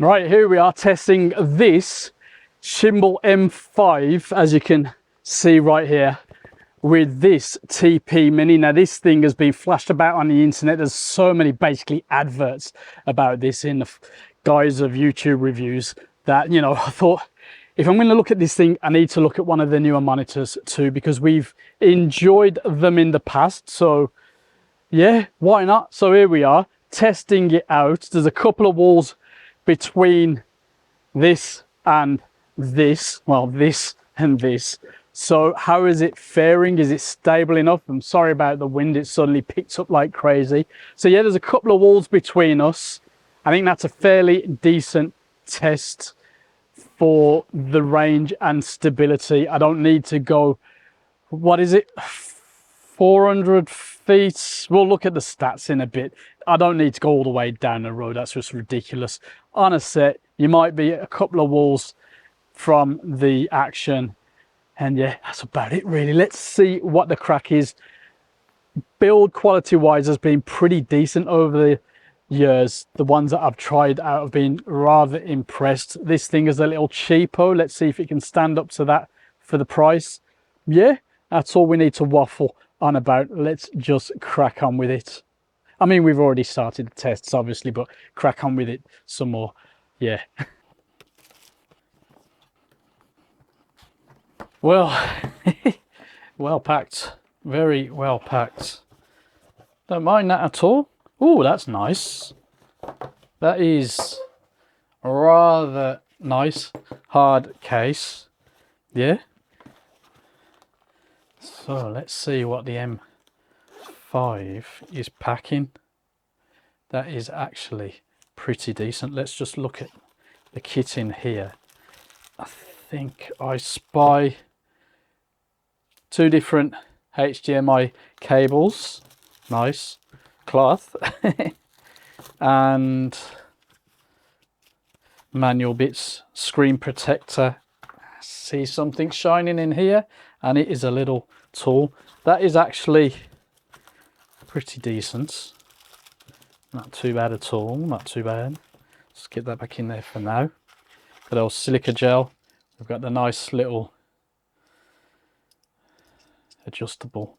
Right, here we are testing this Shimbol M5, as you can see right here, with this TP Mini. Now this thing has been flashed about on the internet. There's so many basically adverts about this in the guise of YouTube reviews that, you know, I thought if I'm going to look at this thing, I need to look at one of the newer monitors too, because we've enjoyed them in the past. So yeah, why not? So here we are testing it out. There's a couple of walls between this and this, well, this and this. So how is it faring? Is it stable enough? I'm sorry about the wind, it suddenly picked up like crazy. So yeah, there's a couple of walls between us. I think that's a fairly decent test for the range and stability. I don't need to go, what is it, 400 feet? We'll look at the stats in a bit. I don't need to go all the way down the road. That's just ridiculous. On a set, you might be a couple of walls from the action. And yeah, that's about it really. Let's see what the crack is. Build quality wise has been pretty decent over the years. The ones that I've tried out have been rather impressed. This thing is a little cheapo. Let's see if it can stand up to that for the price. Yeah, that's all we need to waffle on about. Let's just crack on with it. I mean, we've already started the tests obviously, but crack on with it some more. Yeah. Well, well packed, very well packed. Don't mind that at all. Oh, that's nice. That is rather nice. Hard case. Yeah. So let's see what the M5 is packing. That is actually pretty decent. Let's just look at the kit in here. I think I spy two different HDMI cables, nice cloth, and manual bits, screen protector. See something shining in here, and it is a little tool. That is actually pretty decent. Not too bad at all, not too bad. Let's get that back in there for now. Good old silica gel. We've got the nice little adjustable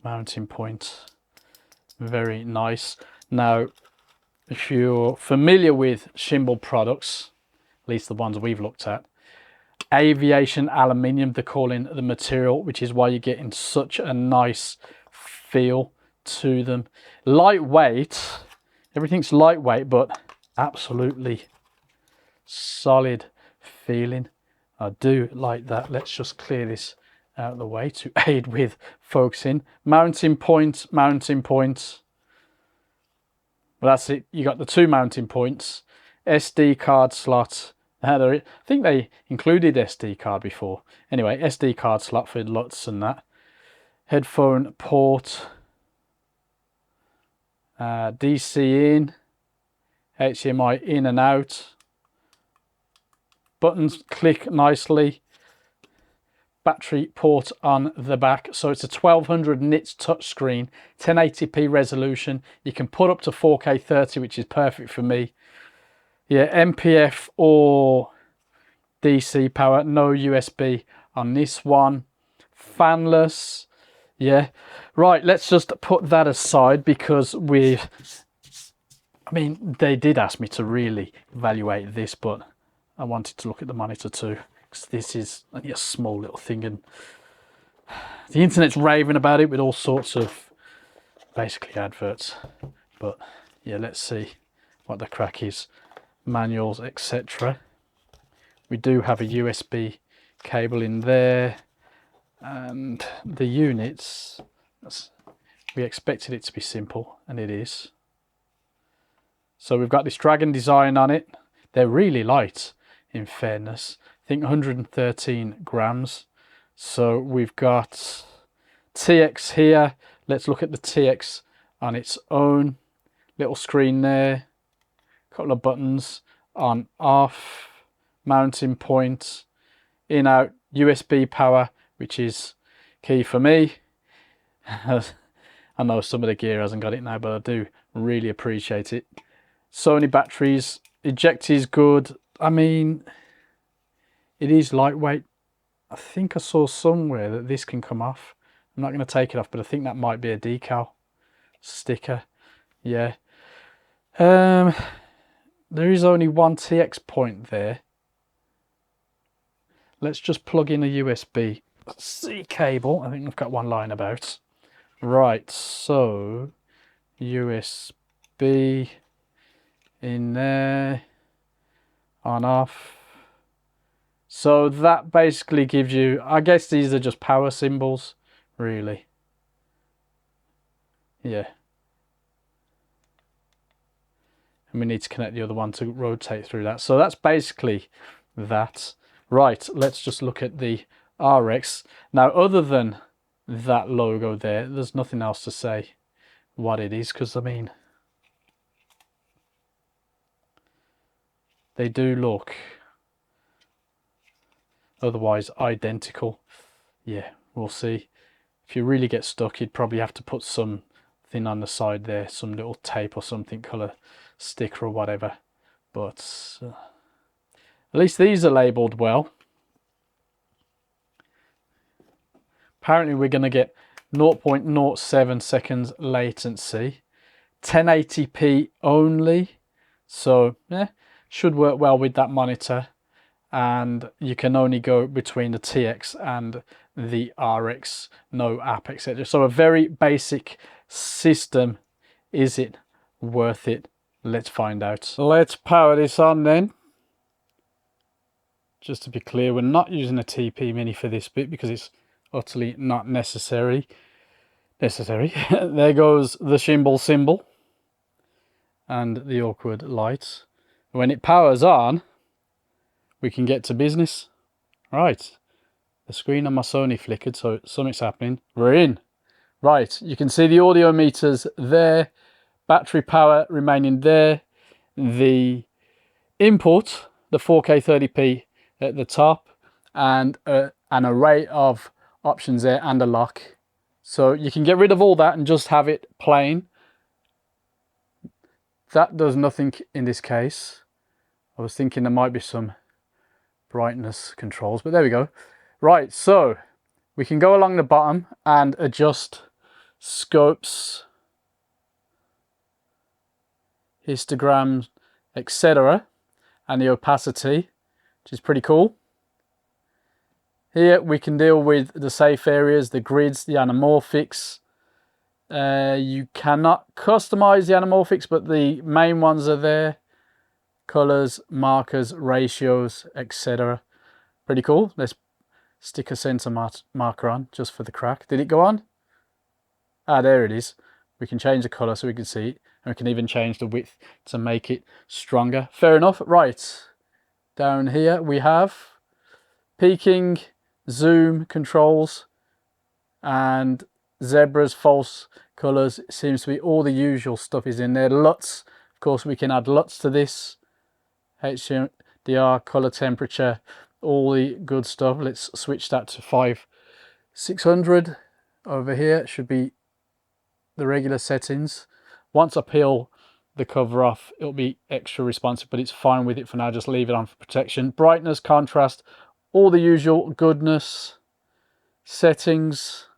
mounting point. Very nice. Now, if you're familiar with Shimbol products, at least the ones we've looked at, aviation aluminium, they're calling the material, which is why you're getting such a nice feel to them. Lightweight, everything's lightweight, but absolutely solid feeling. I do like that. Let's just clear this out of the way to aid with focusing. Mounting point. Well, that's it. You got the two mounting points. SD card slot. I think they included SD card before. Anyway, SD card slot for LUTs and that. Headphone port. DC in. HDMI in and out. Buttons click nicely. Battery port on the back. So it's a 1200 nits touchscreen, 1080p resolution. You can put up to 4K 30, which is perfect for me. Yeah, MPF or DC power, no USB on this one. Fanless. Yeah. Right, let's just put that aside because I mean, they did ask me to really evaluate this, but I wanted to look at the monitor too. This is only a small little thing, and the internet's raving about it with all sorts of basically adverts. But yeah, let's see what the crack is. Manuals, etc. We do have a USB cable in there, and the units, we expected it to be simple, and it is. So we've got this dragon design on it. They're really light, in fairness. I think 113 grams. So we've got TX here. Let's look at the TX on its own. Little screen there. Couple of buttons on off. Mounting point. In out. USB power, which is key for me. I know some of the gear hasn't got it now, but I do really appreciate it. Sony batteries. Eject is good. I mean, it is lightweight. I think I saw somewhere that this can come off. I'm not going to take it off, but I think that might be a decal sticker. Yeah. There is only one TX point there. Let's just plug in a USB-C cable. I think I've got one lying about. Right, so USB in there, on off. So that basically gives you, I guess these are just power symbols, really. Yeah. And we need to connect the other one to rotate through that. So that's basically that. Right, let's just look at the RX. Now, other than that logo there, there's nothing else to say what it is, because I mean, they do look otherwise identical. Yeah, we'll see. If you really get stuck, you'd probably have to put something on the side there, some little tape or something, colour sticker or whatever. But at least these are labelled well. Apparently we're going to get 0.07 seconds latency, 1080p only, so yeah, should work well with that monitor. And you can only go between the TX and the RX, no app, etc. So a very basic system. Is it worth it? Let's find out. Let's power this on then. Just to be clear, we're not using a TP Mini for this bit because it's utterly not necessary. There goes the Shimbol symbol and the awkward lights. When it powers on, we can get to business. Right, the screen on my Sony flickered, so something's happening. We're in. Right, you can see the audio meters there, battery power remaining there, the input, the 4K 30p at the top, and an array of options there and a lock. So you can get rid of all that and just have it plain. That does nothing in this case. I was thinking there might be some brightness controls, but there we go. Right, so we can go along the bottom and adjust scopes, histograms, etc., and the opacity, which is pretty cool. Here we can deal with the safe areas, the grids, the anamorphics. You cannot customize the anamorphics, but the main ones are there. Colors, markers, ratios, etc. Pretty cool. Let's stick a center marker on just for the crack. Did it go on? Ah, there it is. We can change the color so we can see it, and we can even change the width to make it stronger. Fair enough. Right, down here we have peaking, zoom controls, and zebras, false colors. It seems to be all the usual stuff is in there. LUTs, of course, we can add LUTs to this. HDR, color temperature, all the good stuff. Let's switch that to 5600 over here. It should be the regular settings. Once I peel the cover off, it'll be extra responsive, but it's fine with it for now. Just leave it on for protection. Brightness, contrast, all the usual goodness. Settings,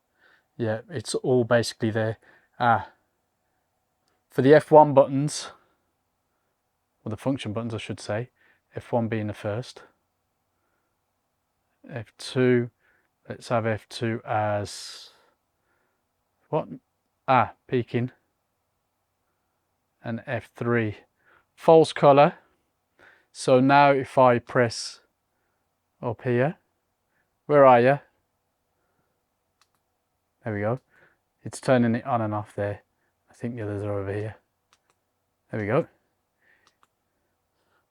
yeah, it's all basically there. For the F1 buttons, or the function buttons I should say, F1 being the first, F2, let's have F2 as what? Peaking, and F3 false color. So now if I press up here, where are you? There we go. It's turning it on and off there. I think the others are over here. There we go.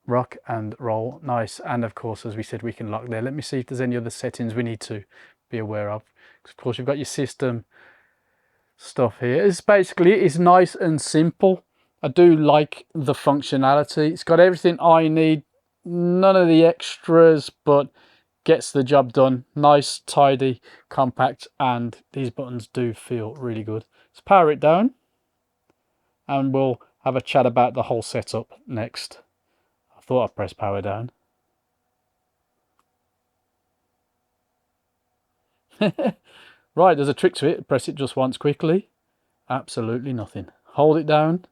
Rock and roll, nice. And of course, as we said, we can lock there. Let me see if there's any other settings we need to be aware of. Of course, you've got your system stuff here. It's basically, it's nice and simple. I do like the functionality. It's got everything I need, none of the extras, but gets the job done. Nice, tidy, compact, and these buttons do feel really good. Let's power it down and we'll have a chat about the whole setup next. thought I pressed power down. Right, there's a trick to it. Press it just once quickly. Absolutely nothing. Hold it down.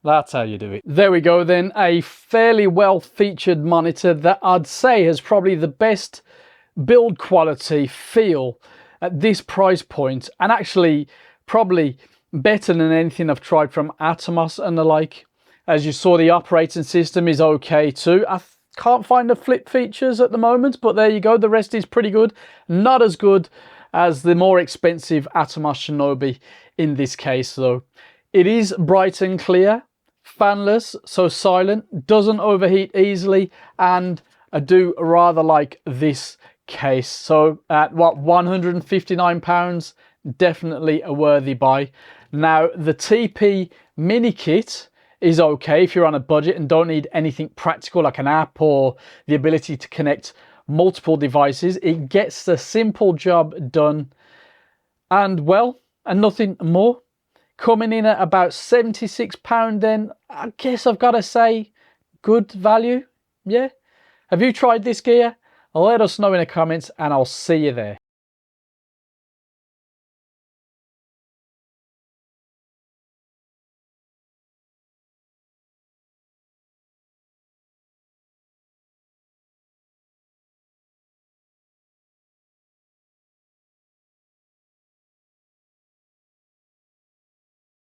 That's how you do it. There we go then, a fairly well featured monitor that I'd say has probably the best build quality feel at this price point, and actually probably better than anything I've tried from Atomos and the like. As you saw, the operating system is okay too. I can't find the flip features at the moment, but there you go, the rest is pretty good. Not as good as the more expensive Atomos Shinobi in this case though. It is bright and clear, fanless, so silent, doesn't overheat easily, and I do rather like this case. So at what, £159, definitely a worthy buy. Now the TP Mini kit is okay if you're on a budget and don't need anything practical like an app or the ability to connect multiple devices. It gets the simple job done, and well, and nothing more. Coming in at about £76 then, I guess I've got to say good value. Yeah. Have you tried this gear? Let us know in the comments and I'll see you there.